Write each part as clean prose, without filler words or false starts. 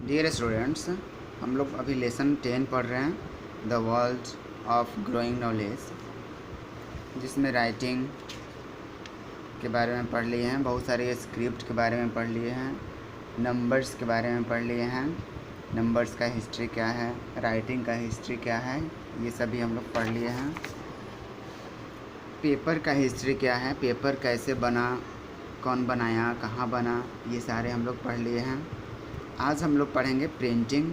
Dear students, हम लोग अभी लेसन 10 पढ़ रहे हैं, the world of growing knowledge, जिसमें राइटिंग के बारे में पढ़ लिए हैं, बहुत सारे स्क्रिप्ट के बारे में पढ़ लिए हैं, नंबर्स के बारे में पढ़ लिए हैं, नंबर्स का हिस्ट्री क्या है, राइटिंग का हिस्ट्री क्या है, ये सभी हम लोग पढ़ लिए हैं। पेपर का हिस्ट्री क्या है, पेपर कैसे बना, कौन बनाया, कहाँ बना, ये सारे हम लोग पढ़ लिए हैं। आज हम लोग पढ़ेंगे प्रिंटिंग।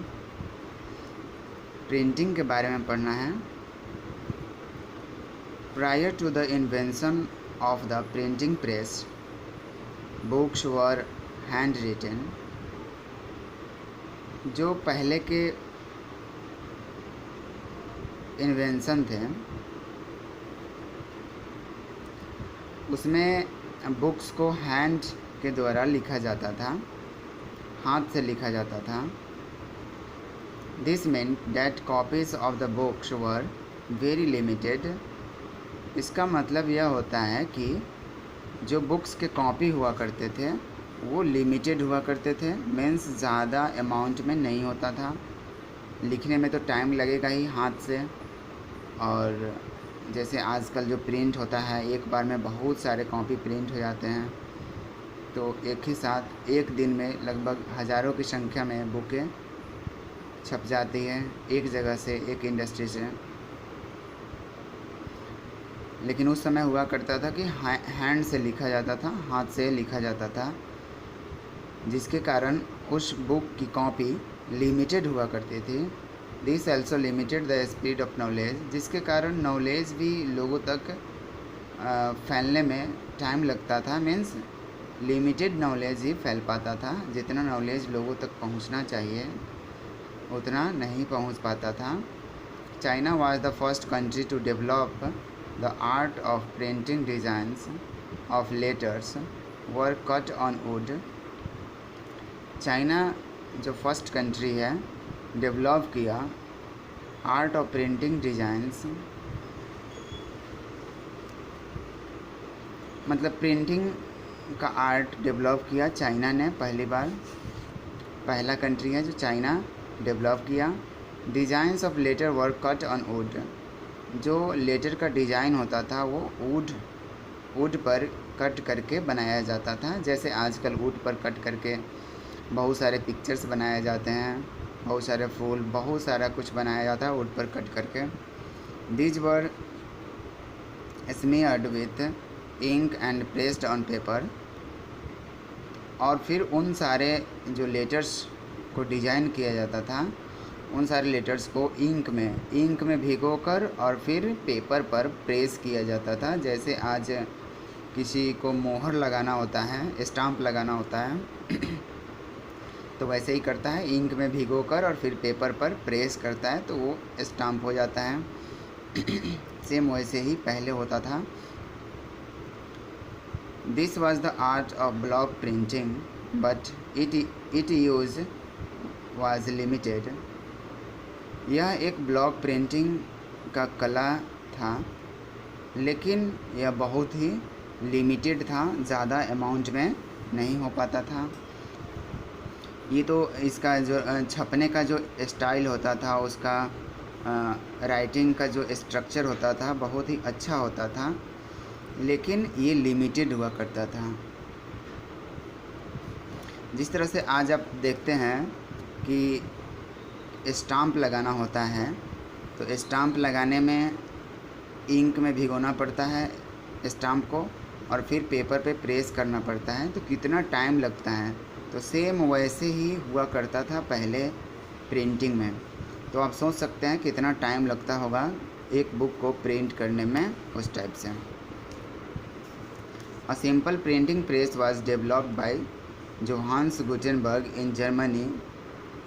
प्रिंटिंग के बारे में पढ़ना है। Prior to the invention of the printing press, books were hand written. जो पहले के इन्वेंशन थे उसमें बुक्स को हैंड के द्वारा लिखा जाता था, हाथ से लिखा जाता था। This meant that copies of the books were very limited। इसका मतलब यह होता है कि जो बुक्स के कॉपी हुआ करते थे वो लिमिटेड हुआ करते थे, मीन्स ज़्यादा अमाउंट में नहीं होता था। लिखने में तो टाइम लगेगा ही हाथ से, और जैसे आजकल जो प्रिंट होता है एक बार में बहुत सारे कॉपी प्रिंट हो जाते हैं, तो एक ही साथ एक दिन में लगभग हज़ारों की संख्या में बुकें छप जाती है एक जगह से, एक इंडस्ट्री से। लेकिन उस समय हुआ करता था कि हैंड से लिखा जाता था, हाथ से लिखा जाता था, जिसके कारण उस बुक की कॉपी लिमिटेड हुआ करती थी। This also limited the speed of knowledge, जिसके कारण नॉलेज भी लोगों तक फैलने में टाइम लगता था, मीन्स लिमिटेड नॉलेज ही फैल पाता था। जितना नॉलेज लोगों तक पहुंचना चाहिए उतना नहीं पहुंच पाता था। China was the first country to develop the art of printing. Designs of letters were cut on wood. China जो फर्स्ट कंट्री है डेवलप किया आर्ट ऑफ प्रिंटिंग डिज़ाइंस, मतलब प्रिंटिंग का आर्ट डेवलप किया चाइना ने पहली बार, पहला कंट्री है जो चाइना डेवलप किया। Designs of letter were cut on wood. जो लेटर का डिज़ाइन होता था वो वुड पर कट करके बनाया जाता था। जैसे आजकल वुड पर कट करके बहुत सारे पिक्चर्स बनाए जाते हैं, बहुत सारे फूल, बहुत सारा कुछ बनाया जाता है वुड पर कट करके। These were smeared with ink and pressed on paper. और फिर उन सारे जो लेटर्स को डिज़ाइन किया जाता था उन सारे लेटर्स को इंक में भिगोकर और फिर पेपर पर प्रेस किया जाता था। जैसे आज किसी को मोहर लगाना होता है, स्टाम्प लगाना होता है तो वैसे ही करता है, इंक में भिगोकर और फिर पेपर पर प्रेस करता है तो वो स्टाम्प हो जाता है। सेम वैसे ही पहले होता था। This was the art of block printing but it use was limited. यह एक ब्लॉक प्रिंटिंग का कला था, लेकिन यह बहुत ही लिमिटेड था, ज़्यादा अमाउंट में नहीं हो पाता था। ये तो इसका जो छपने का जो स्टाइल होता था, उसका राइटिंग का जो स्ट्रक्चर होता था बहुत ही अच्छा होता था, लेकिन ये लिमिटेड हुआ करता था। जिस तरह से आज आप देखते हैं कि स्टाम्प लगाना होता है तो स्टाम्प लगाने में इंक में भिगोना पड़ता है स्टाम्प को और फिर पेपर पे प्रेस करना पड़ता है, तो कितना टाइम लगता है। तो सेम वैसे ही हुआ करता था पहले प्रिंटिंग में। तो आप सोच सकते हैं कितना टाइम लगता होगा एक बुक को प्रिंट करने में उस टाइप से। A simple printing press was developed by Johannes Gutenberg in Germany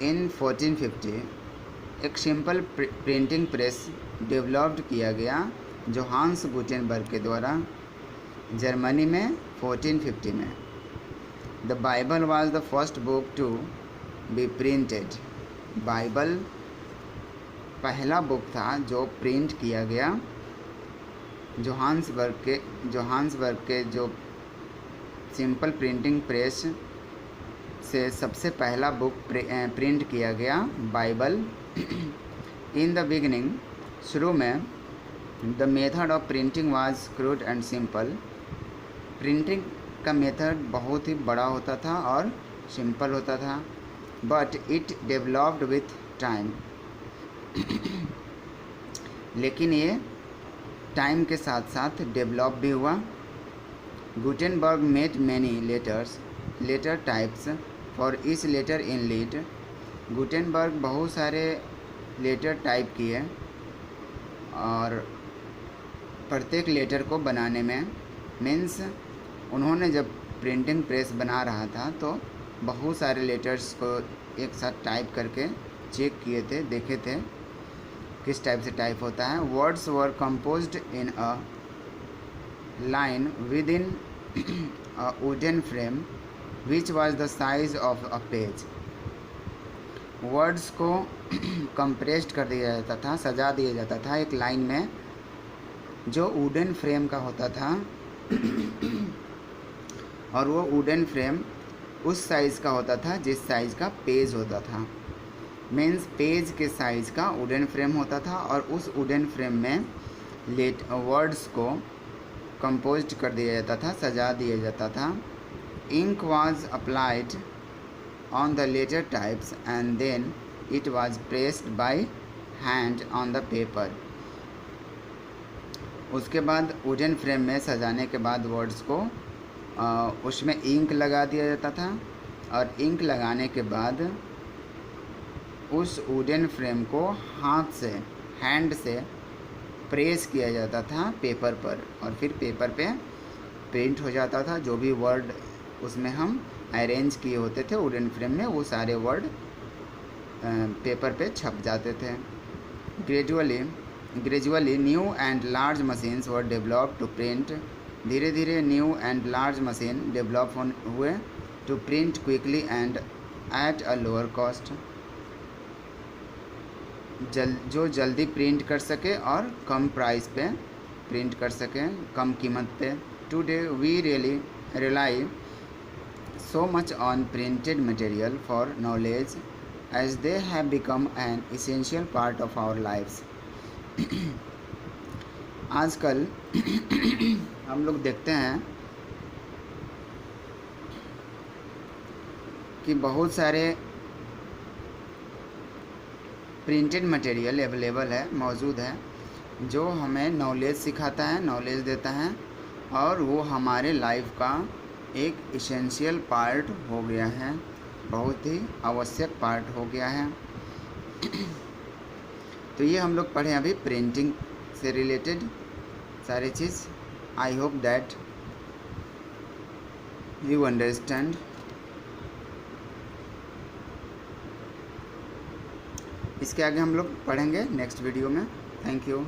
in 1450। एक सिंपल प्रिंटिंग प्रेस डेवलप्ड किया गया जोहान्स गुटेनबर्ग के द्वारा जर्मनी में 1450 में। The Bible was the first book to be printed. Bible पहला बुक था जो प्रिंट किया गया जोहान्सबर्ग के जो सिंपल प्रिंटिंग प्रेस से सबसे पहला बुक प्रिंट किया गया बाइबल। इन द बिगनिंग, शुरू में, the method of printing was crude and simple. Printing का मेथड बहुत ही बड़ा होता था और सिंपल होता था। But it developed with time. लेकिन ये टाइम के साथ साथ डेवलप भी हुआ। Gutenberg made many letter types for each letter in lead. Gutenberg बहुत सारे लेटर टाइप किए और प्रत्येक लेटर को बनाने में, मीन्स उन्होंने जब प्रिंटिंग प्रेस बना रहा था तो बहुत सारे लेटर्स को एक साथ टाइप करके चेक किए थे, देखे थे किस टाइप से टाइप होता है। Words were composed in a line with in a wooden frame which was the size of a page. Words को कंप्रेस्ड कर दिया जाता था, सजा दिया जाता था एक लाइन में, जो वुडन फ्रेम का होता था। और वो वुडन फ्रेम उस साइज़ का होता था जिस साइज़ का पेज होता था। मीन्स पेज के साइज़ का वुडन फ्रेम होता था और उस वुडन फ्रेम में वर्ड्स को कंपोज्ड कर दिया जाता था, सजा दिया जाता था। Ink was applied on the letter types and then it was pressed by hand on the paper. उसके बाद वुडन फ्रेम में सजाने के बाद वर्ड्स को उसमें इंक लगा दिया जाता था और इंक लगाने के बाद उस वुडन फ्रेम को हाथ से, हैंड से प्रेस किया जाता था पेपर पर और फिर पेपर पे प्रिंट हो जाता था। जो भी वर्ड उसमें हम अरेंज किए होते थे वुडन फ्रेम में, वो सारे वर्ड पेपर पे छप जाते थे। Gradually new and large machines were developed to print. धीरे धीरे new and large machine develop हुए to print quickly and at a lower cost. जो जल्दी प्रिंट कर सके और कम प्राइस पे प्रिंट कर सके, कम कीमत पे। Today we really rely so much on printed material for knowledge as they have become an essential part of our lives. आजकल हम लोग देखते हैं कि बहुत सारे प्रिंटेड मटेरियल अवेलेबल है, मौजूद है, जो हमें नॉलेज सिखाता है, नॉलेज देता है और वो हमारे लाइफ का एक इसेंशियल पार्ट हो गया है, बहुत ही आवश्यक पार्ट हो गया है। तो ये हम लोग पढ़े अभी प्रिंटिंग से रिलेटेड सारी चीज़। I hope that you understand. इसके आगे हम लोग पढ़ेंगे नेक्स्ट वीडियो में। Thank you.